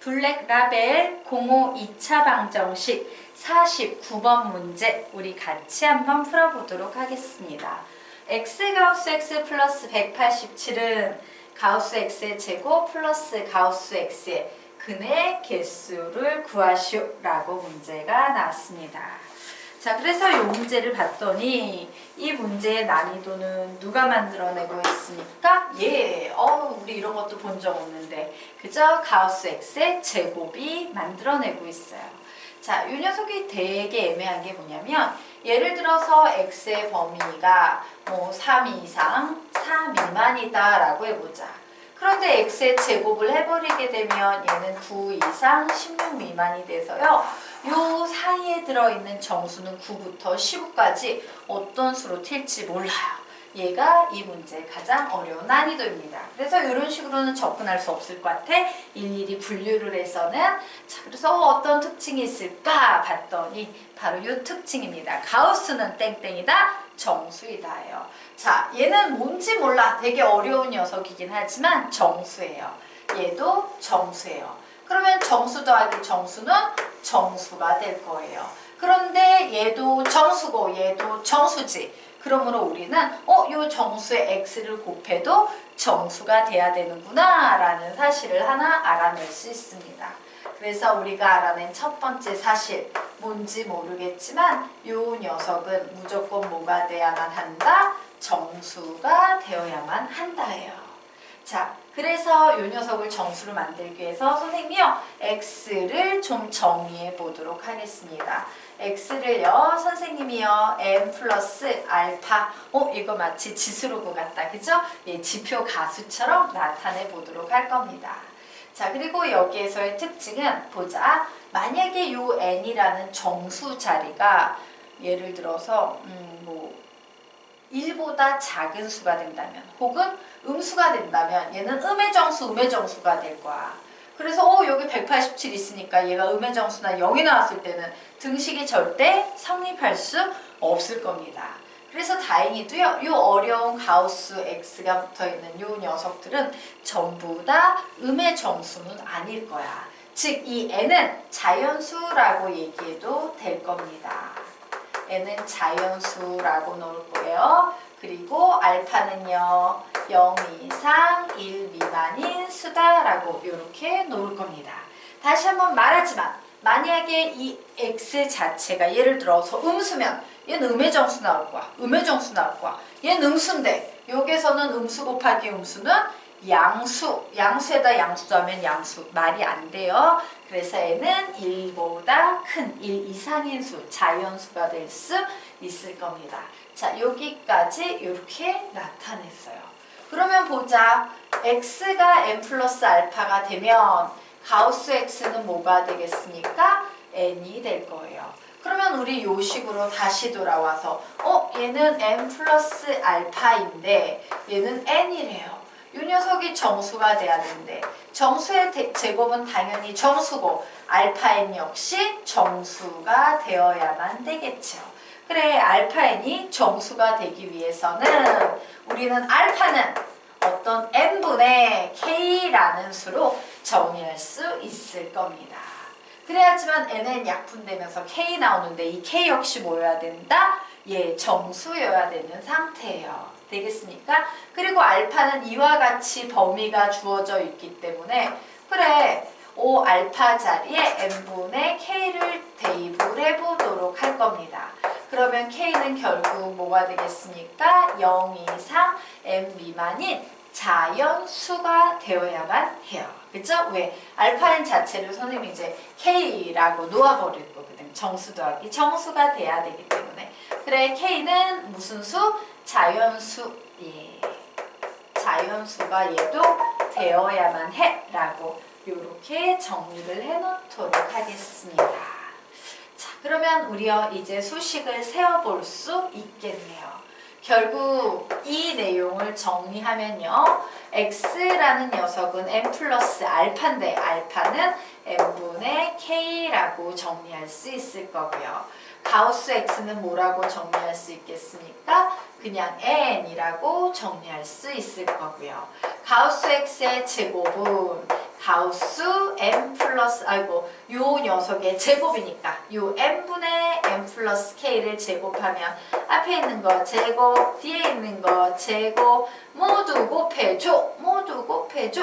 블랙라벨 05 2차 방정식 49번 문제 우리 같이 한번 풀어보도록 하겠습니다. x 가우스 x 플러스 187은 가우스 x의 제곱 플러스 가우스 x의 근의 개수를 구하시오 라고 문제가 나왔습니다. 자, 그래서 이 문제를 봤더니 이 문제의 난이도는 누가 만들어내고 있습니까? 우리 이런 것도 본 적 없는데 그죠? 가우스 x의 제곱이 만들어내고 있어요. 자, 이 녀석이 되게 애매한 게 뭐냐면 예를 들어서 x의 범위가 3 이상 4 미만이다 라고 해보자. 그런데 x의 제곱을 해버리게 되면 얘는 9 이상 16 미만이 돼서요. 요 사이에 들어있는 정수는 9부터 15까지 어떤 수로 튈지 몰라요. 얘가 이 문제의 가장 어려운 난이도입니다. 그래서 이런 식으로는 접근할 수 없을 것 같아. 일일이 분류를 해서는 자, 그래서 어떤 특징이 있을까 봤더니 바로 이 특징입니다. 가우스는 땡땡이다, 정수이다예요. 자, 얘는 뭔지 몰라. 되게 어려운 녀석이긴 하지만 정수예요. 얘도 정수예요. 그러면 정수 더하기 정수는 정수가 될 거예요. 그런데 얘도 정수고 얘도 정수지. 그러므로 우리는 요 정수의 x를 곱해도 정수가 돼야 되는구나 라는 사실을 하나 알아낼 수 있습니다. 그래서 우리가 알아낸 첫 번째 사실, 뭔지 모르겠지만 요 녀석은 무조건 뭐가 돼야만 한다? 정수가 되어야만 한다예요. 자, 그래서 요 녀석을 정수로 만들기 위해서 선생님이요 x를 좀 정의해 보도록 하겠습니다. x를요 선생님이요 m 플러스 알파 이거 마치 지수로그 같다 그죠? 예, 지표 가수처럼 나타내 보도록 할 겁니다. 자, 그리고 여기에서의 특징은 보자. 만약에 요 n이라는 정수 자리가 예를 들어서 1보다 작은 수가 된다면 혹은 음수가 된다면 얘는 음의 정수, 음의 정수가 될 거야. 그래서 여기 187 있으니까 얘가 음의 정수나 0이 나왔을 때는 등식이 절대 성립할 수 없을 겁니다. 그래서 다행히도요, 이 어려운 가우스 x가 붙어있는 이 녀석들은 전부 다 음의 정수는 아닐 거야. 즉, 이 n은 자연수라고 얘기해도 될 겁니다. n은 자연수라고 놓을 거예요. 그리고 알파는요 0 이상 1 미만인 수다라고 이렇게 놓을 겁니다. 다시 한번 말하지만 만약에 이 x 자체가 예를 들어서 음수면 얘는 음의 정수 나올 거야. 음의 정수 나올 거야. 얘는 음수인데 여기서는 음수 곱하기 음수는 양수, 양수에다 양수 더하면 양수, 말이 안 돼요. 그래서 얘는 1보다 큰 1 이상인 수, 자연수가 될 수 있을 겁니다. 자, 여기까지 이렇게 나타냈어요. 그러면 보자. x가 n 플러스 알파가 되면 가우스 x는 뭐가 되겠습니까? n이 될 거예요. 그러면 우리 요 식으로 다시 돌아와서 얘는 n 플러스 알파인데 얘는 n이래요. 이 녀석이 정수가 돼야 되는데 정수의 제곱은 당연히 정수고 알파 n 역시 정수가 되어야만 되겠죠. 그래, 알파 n이 정수가 되기 위해서는 우리는 알파는 어떤 n분의 k라는 수로 정의할 수 있을 겁니다. 그래야지만 n은 약분되면서 k 나오는데 이 k 역시 뭐여야 된다? 정수여야 되는 상태예요. 되겠습니까? 그리고 알파는 이와 같이 범위가 주어져 있기 때문에 그래, O 알파 자리에 n분의 k를 대입을 해보도록 할 겁니다. 그러면 k는 결국 뭐가 되겠습니까? 0 이상 n 미만인 자연수가 되어야만 해요. 그쵸? 왜? 알파 n 자체를 선생님이 이제 k라고 놓아버릴 거거든. 정수 더하기 정수가 돼야 되기 때문에. 그래, k는 무슨 수? 자연수. 자연수가 얘도 되어야만 해 라고 이렇게 정리를 해 놓도록 하겠습니다. 자, 그러면 우리요 이제 수식을 세어볼 수 있겠네요. 결국 이 내용을 정리하면요 x라는 녀석은 n 플러스 알파인데 알파는 n분의 k라고 정리할 수 있을 거고요. 가우스 x는 뭐라고 정리할 수 있겠습니까? 그냥 n이라고 정리할 수 있을 거고요. 가우스 x의 제곱은 가우스 m 플러스 아이고 요 녀석의 제곱이니까 요 n분의 m 플러스 k를 제곱하면 앞에 있는 거 제곱 뒤에 있는 거 제곱 모두 곱해줘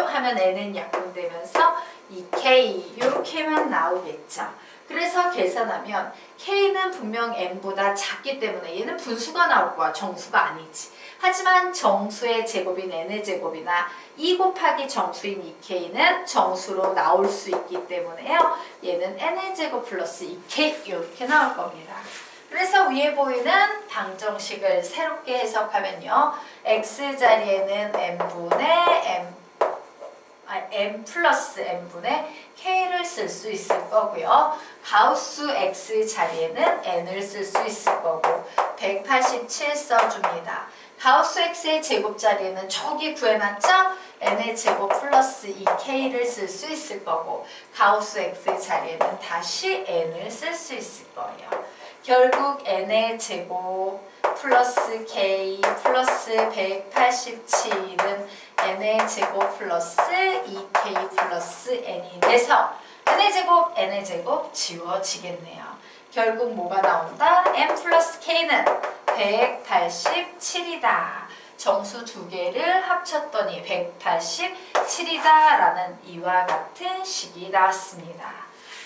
하면 n은 약분되면서 이 k 요렇게만 나오겠죠. 그래서 계산하면 k는 분명 n보다 작기 때문에 얘는 분수가 나올 거야. 정수가 아니지. 하지만 정수의 제곱인 n의 제곱이나 2 곱하기 정수인 2k는 정수로 나올 수 있기 때문에요. 얘는 n의 제곱 플러스 2k 이렇게 나올 겁니다. 그래서 위에 보이는 방정식을 새롭게 해석하면요. x자리에는 m 플러스 n분의 k를 쓸 수 있을 거고요. 가우스 x 자리에는 n을 쓸 수 있을 거고 187 써줍니다. 가우스 x의 제곱 자리에는 저기 구해놨죠? n의 제곱 플러스 2k를 쓸 수 있을 거고 가우스 x의 자리에는 다시 n을 쓸 수 있을 거예요. 결국 n의 제곱 플러스 k 플러스 187은 n의 제곱 플러스 2k 플러스 n이 돼서 n의 제곱 지워지겠네요. 결국 뭐가 나온다? n 플러스 k는 187이다. 정수 두 개를 합쳤더니 187이다 라는 이와 같은 식이 나왔습니다.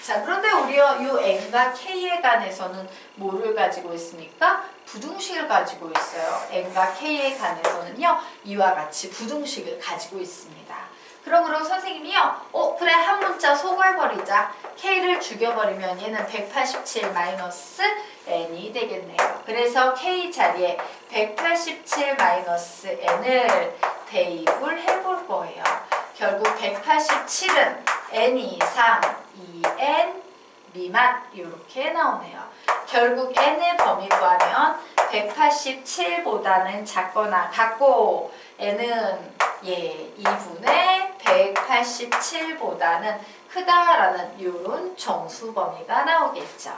자, 그런데 우리가 이 n과 k에 관해서는 뭐를 가지고 있습니까? 부등식을 가지고 있어요. n과 k에 관해서는요, 이와 같이 부등식을 가지고 있습니다. 그러므로 선생님이요, 그래, 한 문자 소거해버리자. k를 죽여버리면 얘는 187 마이너스 n이 되겠네요. 그래서 k 자리에 187 마이너스 n을 대입을 해볼 거예요. 결국 187은 n 이상 2n 미만 이렇게 나오네요. 결국 n의 범위 구하면 187보다는 작거나 같고 n은 2분의 187보다는 크다라는 이런 정수 범위가 나오겠죠.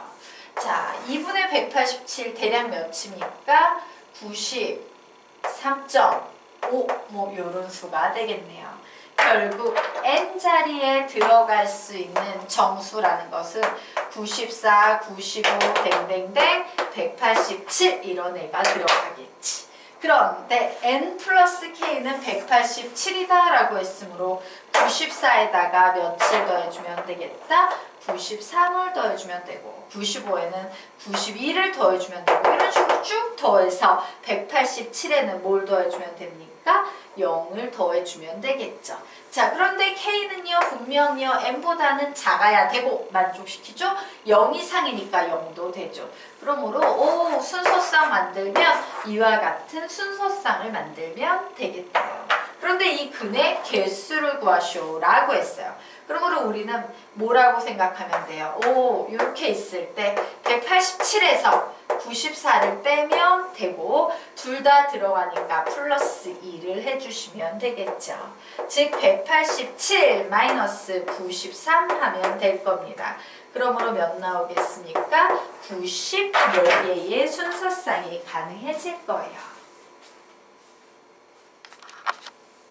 자, 2분의 187 대략 몇입니까? 93.5 뭐 이런 수가 되겠네요. 결국 n자리에 들어갈 수 있는 정수라는 것은 94, 95, 댕댕댕, 187 이런 애가 들어가겠지. 그런데 n 플러스 k는 187이다 라고 했으므로 94에다가 며칠 더해주면 되겠다? 93을 더해주면 되고 95에는 92를 더해주면 되고 이런 식으로 쭉 더해서 187에는 뭘 더해주면 됩니까? 0을 더해주면 되겠죠. 자, 그런데 k는요 분명히요 n보다는 작아야 되고 만족시키죠. 0 이상이니까 0도 되죠. 그러므로 순서상 만들면 이와 같은 순서상을 만들면 되겠다요. 그런데 이 근의 개수를 구하시오 라고 했어요. 그러므로 우리는 뭐라고 생각하면 돼요? 이렇게 있을 때 187에서 94를 빼면 되고 둘 다 들어가니까 플러스 2를 해주시면 되겠죠. 즉 187 마이너스 93 하면 될 겁니다. 그러므로 몇 나오겠습니까? 90몇 개의 순서상이 가능해질 거예요.